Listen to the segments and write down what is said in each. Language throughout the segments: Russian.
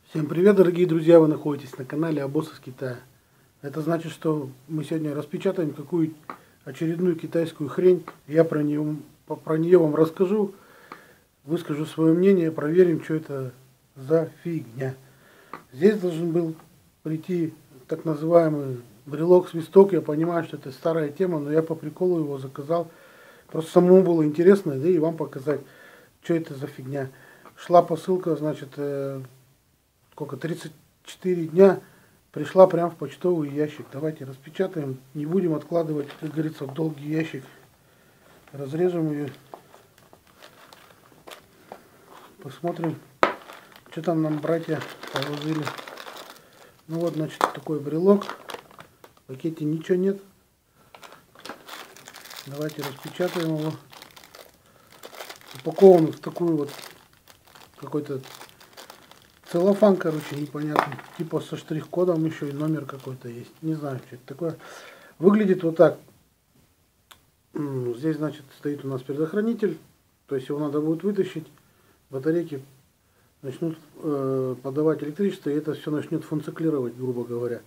Всем привет, дорогие друзья! Вы находитесь на канале Обоз из Китая. Это значит, что мы сегодня распечатаем какую очередную китайскую хрень. Я про нее вам расскажу, выскажу свое мнение, проверим, что это за фигня. Здесь должен был прийти так называемый брелок-свисток. Я понимаю, что это старая тема, но я по приколу его заказал. Просто самому было интересно, да и вам показать, что это за фигня. Шла посылка, значит, сколько, 34 дня, пришла прямо в почтовый ящик. Давайте распечатаем, не будем откладывать, как говорится, в долгий ящик. Разрежем ее, посмотрим, что там нам братья положили. Ну вот, значит, такой брелок, в пакете ничего нет. Давайте распечатаем его. Упакован в такую вот какой-то целлофан, короче, непонятный. Типа со штрих-кодом еще и номер какой-то есть. Не знаю, что это такое. Выглядит вот так. Здесь, значит, стоит у нас предохранитель. То есть его надо будет вытащить. Батарейки начнут подавать электричество, и это все начнет функционировать, грубо говоря.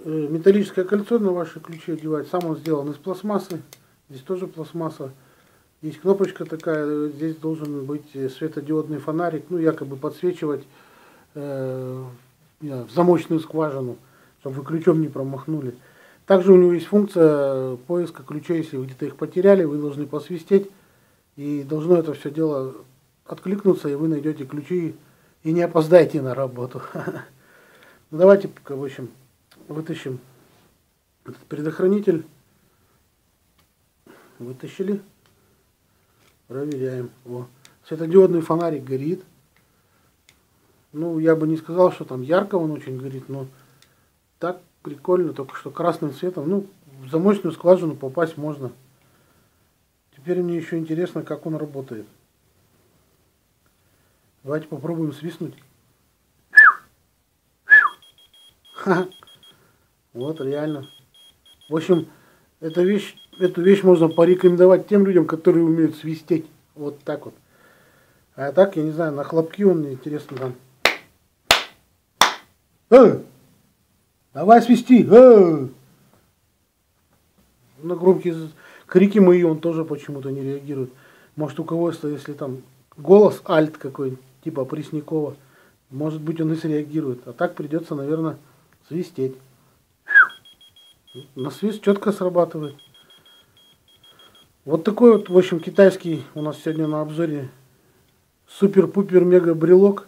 Металлическое кольцо на ваши ключи одевать. Сам он сделан из пластмассы. Здесь тоже пластмасса. Есть кнопочка такая, здесь должен быть светодиодный фонарик, ну якобы подсвечивать в замочную скважину, чтобы вы ключом не промахнули. Также у него есть функция поиска ключей, если вы где-то их потеряли, вы должны посвистеть, и должно это все дело откликнуться, и вы найдете ключи и не опоздаете на работу. Давайте, в общем, вытащим этот предохранитель. Вытащили. Проверяем. О, светодиодный фонарик горит. Ну, я бы не сказал, что там ярко он очень горит, но так прикольно, только что красным цветом. Ну, в замочную скважину попасть можно. Теперь мне еще интересно, как он работает. Давайте попробуем свистнуть. Вот, реально. В общем, эту вещь можно порекомендовать тем людям, которые умеют свистеть. Вот так вот. А так, я не знаю, на хлопки он мне интересно там. Давай свисти! На громкие крики мои он тоже почему-то не реагирует. Может, у кого-то, если там голос альт какой-нибудь, типа Преснякова, может быть, он и среагирует. А так придется, наверное, свистеть. На свист четко срабатывает. Вот такой вот, в общем, китайский у нас сегодня на обзоре супер-пупер-мега брелок.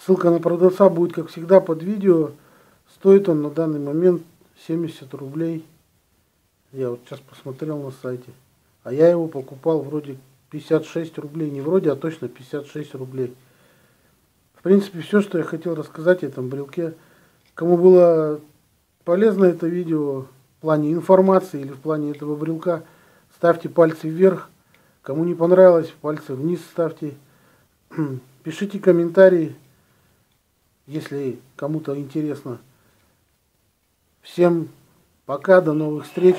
Ссылка на продавца будет, как всегда, под видео. Стоит он на данный момент 70 рублей. Я вот сейчас посмотрел на сайте. А я его покупал вроде 56 рублей. Не вроде, а точно 56 рублей. В принципе, все, что я хотел рассказать о этом брелке. Кому было полезно это видео в плане информации или в плане этого брелка, ставьте пальцы вверх. Кому не понравилось, пальцы вниз ставьте. Пишите комментарии, если кому-то интересно. Всем пока, до новых встреч.